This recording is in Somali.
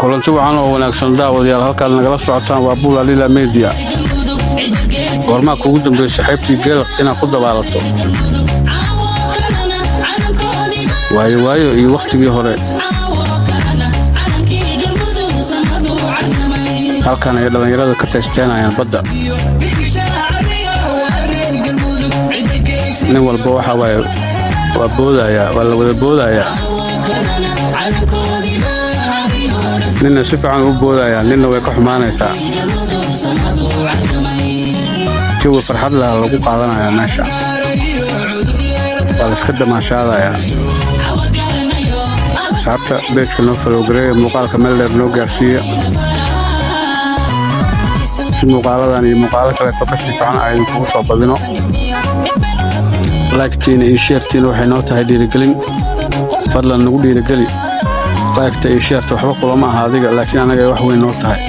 kulanti waxaan oo wanaagsan daawadayaal halkaan nagala socotaan waa Buula Lila Media goorma kugu dambeysay xeebtii geel inaad ku dabaalato waayo iyo waqtigii hore halkaan ay dhalinyarada ka taysteenayaan badda nin walba waxa waa boodaya waa la wada boodaya ninna si fiican u boodaya ninna way ka xumaanaysaa jawi farxad leh lagu qaadanaya meesha waa la iska damaashaadaya saabta beejka noo falowgareeya muuqaalka meel dheer noo gaarsiiya si muuqaaladan iyo muuqaalo kaleeto ka sii fiican aynu kugu soo badino laagtiina iyo sheertiina waxay noo tahay dhiirigelin fadlan nagu dhiirigeli laagta iyo sheerta waxba kulama aha adiga laakiin anaga wax weyn noo tahay